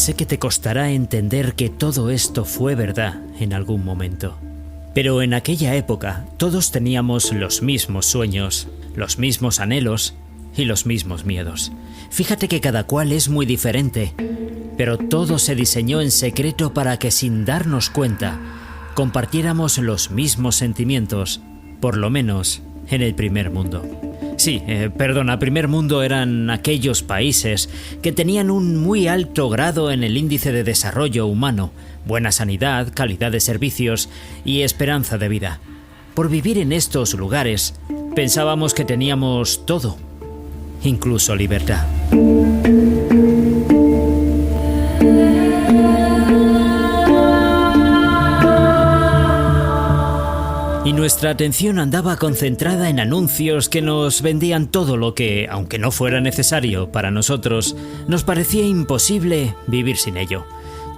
Sé que te costará entender que todo esto fue verdad en algún momento. Pero en aquella época todos teníamos los mismos sueños, los mismos anhelos y los mismos miedos. Fíjate que cada cual es muy diferente, pero todo se diseñó en secreto para que sin darnos cuenta compartiéramos los mismos sentimientos, por lo menos en el primer mundo. Sí, primer mundo eran aquellos países que tenían un muy alto grado en el índice de desarrollo humano, buena sanidad, calidad de servicios y esperanza de vida. Por vivir en estos lugares, pensábamos que teníamos todo, incluso libertad. Y nuestra atención andaba concentrada en anuncios que nos vendían todo lo que, aunque no fuera necesario para nosotros, nos parecía imposible vivir sin ello.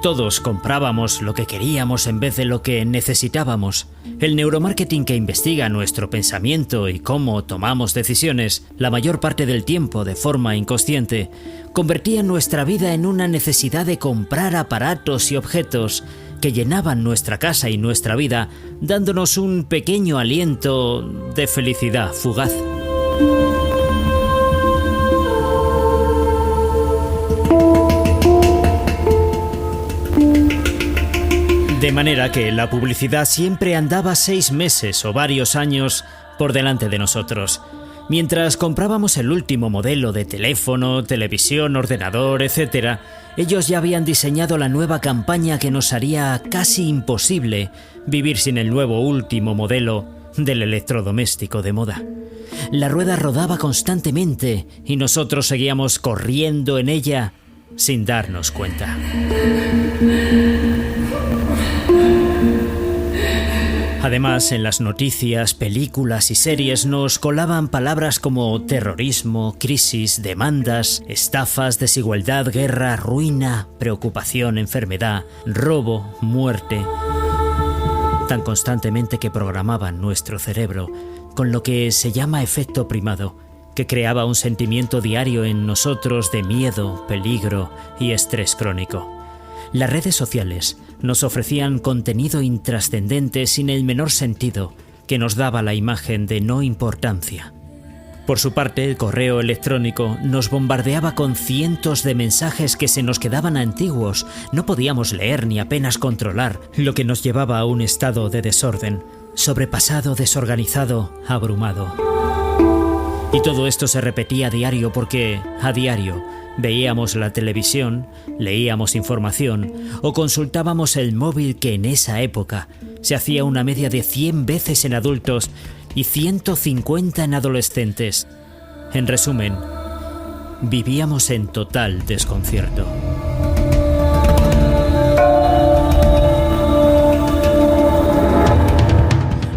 Todos comprábamos lo que queríamos en vez de lo que necesitábamos. El neuromarketing que investiga nuestro pensamiento y cómo tomamos decisiones, la mayor parte del tiempo de forma inconsciente, convertía nuestra vida en una necesidad de comprar aparatos y objetos que llenaban nuestra casa y nuestra vida, dándonos un pequeño aliento de felicidad fugaz. De manera que la publicidad siempre andaba 6 meses o varios años por delante de nosotros. Mientras comprábamos el último modelo de teléfono, televisión, ordenador, etc., ellos ya habían diseñado la nueva campaña que nos haría casi imposible vivir sin el nuevo último modelo del electrodoméstico de moda. La rueda rodaba constantemente y nosotros seguíamos corriendo en ella sin darnos cuenta. Además, en las noticias, películas y series nos colaban palabras como terrorismo, crisis, demandas, estafas, desigualdad, guerra, ruina, preocupación, enfermedad, robo, muerte, tan constantemente que programaban nuestro cerebro con lo que se llama efecto primado, que creaba un sentimiento diario en nosotros de miedo, peligro y estrés crónico. Las redes sociales nos ofrecían contenido intrascendente sin el menor sentido, que nos daba la imagen de no importancia. Por su parte, el correo electrónico nos bombardeaba con cientos de mensajes que se nos quedaban antiguos, no podíamos leer ni apenas controlar, lo que nos llevaba a un estado de desorden, sobrepasado, desorganizado, abrumado. Y todo esto se repetía a diario porque, a diario, veíamos la televisión, leíamos información o consultábamos el móvil, que en esa época se hacía una media de 100 veces en adultos y 150 en adolescentes. En resumen, vivíamos en total desconcierto.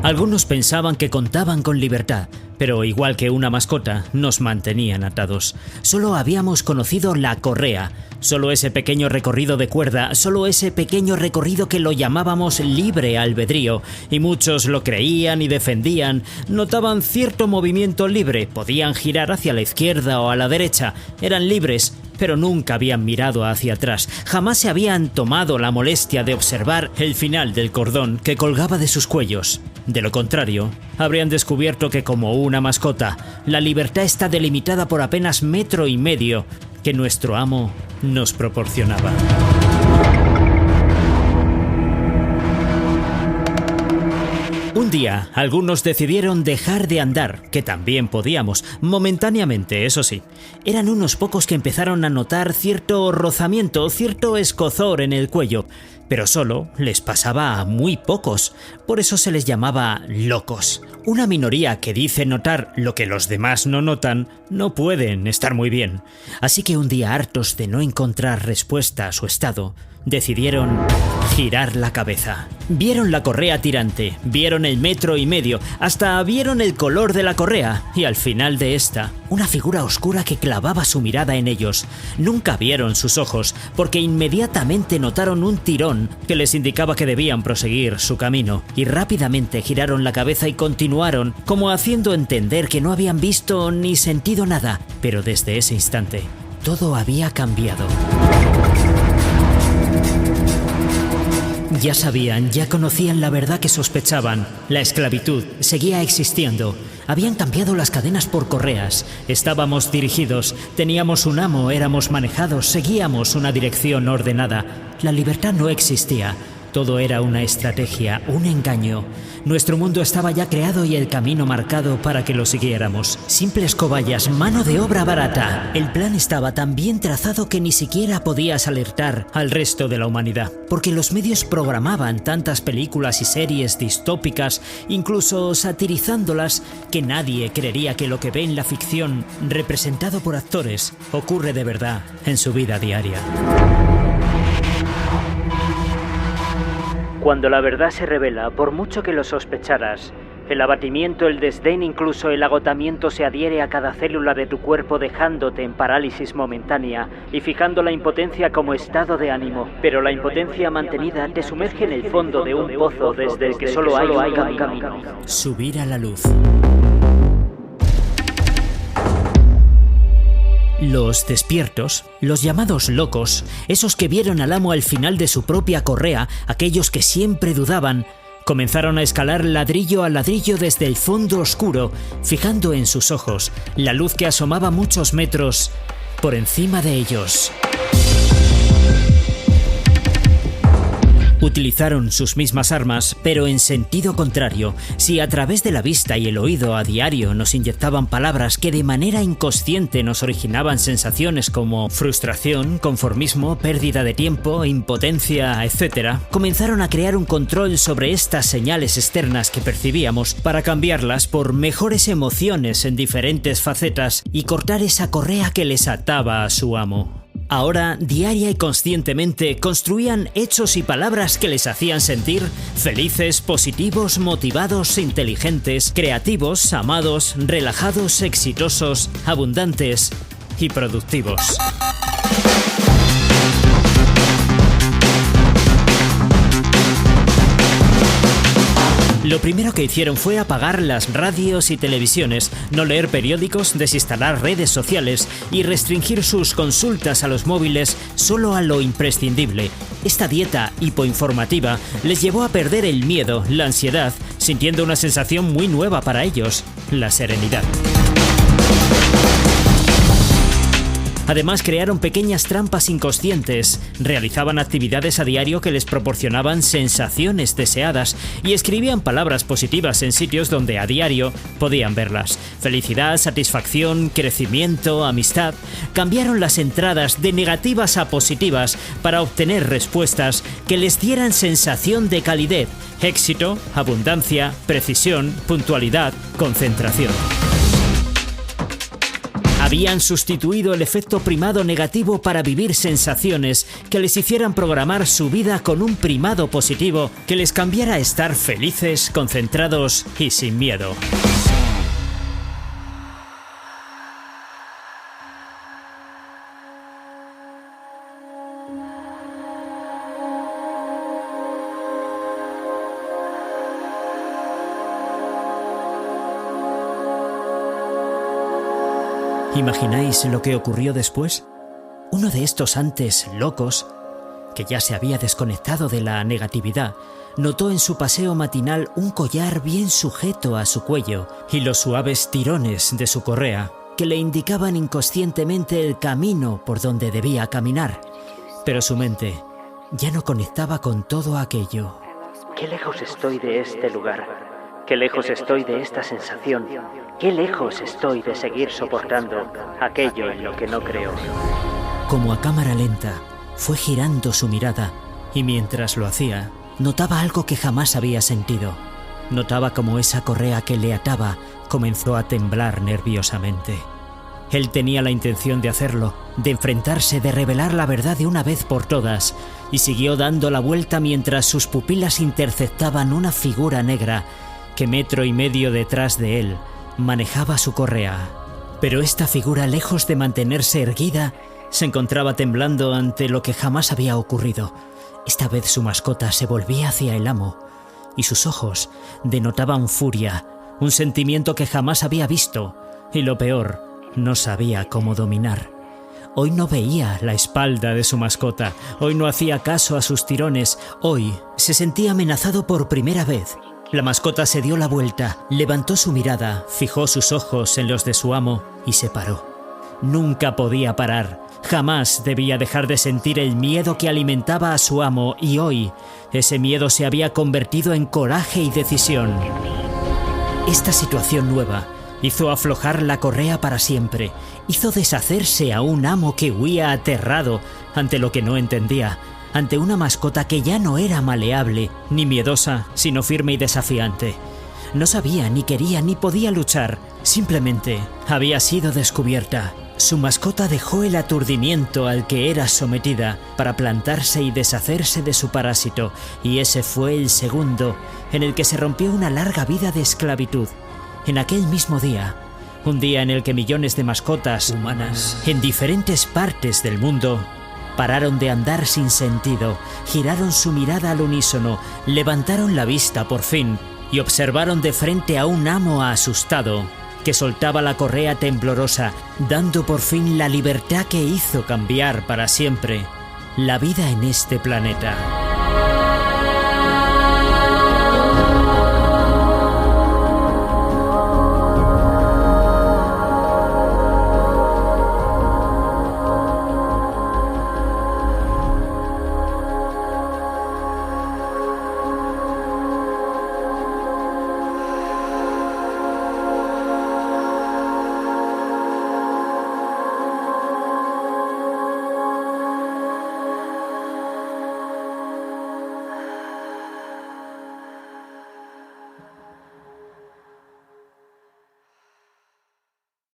Algunos pensaban que contaban con libertad, pero igual que una mascota, nos mantenían atados. Solo habíamos conocido la correa, solo ese pequeño recorrido de cuerda, solo ese pequeño recorrido que lo llamábamos libre albedrío, y muchos lo creían y defendían. Notaban cierto movimiento libre, podían girar hacia la izquierda o a la derecha, eran libres, pero nunca habían mirado hacia atrás, jamás se habían tomado la molestia de observar el final del cordón que colgaba de sus cuellos. De lo contrario, habrían descubierto que, como una mascota, la libertad está delimitada por apenas 1,5 metros que nuestro amo nos proporcionaba. Un día, algunos decidieron dejar de andar, que también podíamos, momentáneamente, eso sí. Eran unos pocos que empezaron a notar cierto rozamiento, cierto escozor en el cuello, pero solo les pasaba a muy pocos, por eso se les llamaba locos. Una minoría que dice notar lo que los demás no notan, no pueden estar muy bien. Así que un día, hartos de no encontrar respuesta a su estado, decidieron girar la cabeza. Vieron la correa tirante, vieron el 1,5 metros, hasta vieron el color de la correa y al final de esta, una figura oscura que clavaba su mirada en ellos. Nunca vieron sus ojos porque inmediatamente notaron un tirón que les indicaba que debían proseguir su camino y rápidamente giraron la cabeza y continuaron, como haciendo entender que no habían visto ni sentido nada. Pero desde ese instante, todo había cambiado. Ya sabían, ya conocían la verdad que sospechaban. La esclavitud seguía existiendo. Habían cambiado las cadenas por correas. Estábamos dirigidos, teníamos un amo, éramos manejados, seguíamos una dirección ordenada. La libertad no existía. Todo era una estrategia, un engaño. Nuestro mundo estaba ya creado y el camino marcado para que lo siguiéramos. Simples cobayas, mano de obra barata. El plan estaba tan bien trazado que ni siquiera podías alertar al resto de la humanidad. Porque los medios programaban tantas películas y series distópicas, incluso satirizándolas, que nadie creería que lo que ve en la ficción, representado por actores, ocurre de verdad en su vida diaria. Cuando la verdad se revela, por mucho que lo sospecharas, el abatimiento, el desdén, incluso el agotamiento se adhiere a cada célula de tu cuerpo dejándote en parálisis momentánea y fijando la impotencia como estado de ánimo. Pero la impotencia mantenida te sumerge en el fondo de un pozo desde el que solo hay un camino. Subir a la luz. Los despiertos, los llamados locos, esos que vieron al amo al final de su propia correa, aquellos que siempre dudaban, comenzaron a escalar ladrillo a ladrillo desde el fondo oscuro, fijando en sus ojos la luz que asomaba muchos metros por encima de ellos. Utilizaron sus mismas armas, pero en sentido contrario. Si a través de la vista y el oído a diario nos inyectaban palabras que de manera inconsciente nos originaban sensaciones como frustración, conformismo, pérdida de tiempo, impotencia, etc., comenzaron a crear un control sobre estas señales externas que percibíamos para cambiarlas por mejores emociones en diferentes facetas y cortar esa correa que les ataba a su amo. Ahora, diaria y conscientemente, construían hechos y palabras que les hacían sentir felices, positivos, motivados, inteligentes, creativos, amados, relajados, exitosos, abundantes y productivos. Lo primero que hicieron fue apagar las radios y televisiones, no leer periódicos, desinstalar redes sociales y restringir sus consultas a los móviles solo a lo imprescindible. Esta dieta hipoinformativa les llevó a perder el miedo, la ansiedad, sintiendo una sensación muy nueva para ellos, la serenidad. Además, crearon pequeñas trampas inconscientes, realizaban actividades a diario que les proporcionaban sensaciones deseadas y escribían palabras positivas en sitios donde a diario podían verlas. Felicidad, satisfacción, crecimiento, amistad. Cambiaron las entradas de negativas a positivas para obtener respuestas que les dieran sensación de calidez, éxito, abundancia, precisión, puntualidad, concentración. Habían sustituido el efecto primado negativo para vivir sensaciones que les hicieran programar su vida con un primado positivo que les cambiara a estar felices, concentrados y sin miedo. ¿Imagináis lo que ocurrió después? Uno de estos antes locos, que ya se había desconectado de la negatividad, notó en su paseo matinal un collar bien sujeto a su cuello y los suaves tirones de su correa, que le indicaban inconscientemente el camino por donde debía caminar. Pero su mente ya no conectaba con todo aquello. Qué lejos estoy de este lugar. Qué lejos estoy de esta sensación. Qué lejos estoy de seguir soportando aquello en lo que no creo. Como a cámara lenta, fue girando su mirada y mientras lo hacía, notaba algo que jamás había sentido. Notaba como esa correa que le ataba comenzó a temblar nerviosamente. Él tenía la intención de hacerlo, de enfrentarse, de revelar la verdad de una vez por todas, y siguió dando la vuelta mientras sus pupilas interceptaban una figura negra que metro y medio detrás de él manejaba su correa. Pero esta figura, lejos de mantenerse erguida, se encontraba temblando ante lo que jamás había ocurrido. Esta vez su mascota se volvía hacia el amo y sus ojos denotaban furia, un sentimiento que jamás había visto y, lo peor, no sabía cómo dominar. Hoy no veía la espalda de su mascota, hoy no hacía caso a sus tirones, hoy se sentía amenazado por primera vez. La mascota se dio la vuelta, levantó su mirada, fijó sus ojos en los de su amo y se paró. Nunca podía parar, jamás debía dejar de sentir el miedo que alimentaba a su amo y hoy ese miedo se había convertido en coraje y decisión. Esta situación nueva hizo aflojar la correa para siempre, hizo deshacerse a un amo que huía aterrado ante lo que no entendía, ante una mascota que ya no era maleable ni miedosa, sino firme y desafiante. No sabía, ni quería, ni podía luchar, simplemente había sido descubierta. Su mascota dejó el aturdimiento al que era sometida para plantarse y deshacerse de su parásito, y ese fue el segundo en el que se rompió una larga vida de esclavitud. En aquel mismo día, un día en el que millones de mascotas humanas en diferentes partes del mundo pararon de andar sin sentido, giraron su mirada al unísono, levantaron la vista por fin y observaron de frente a un amo asustado que soltaba la correa temblorosa, dando por fin la libertad que hizo cambiar para siempre la vida en este planeta.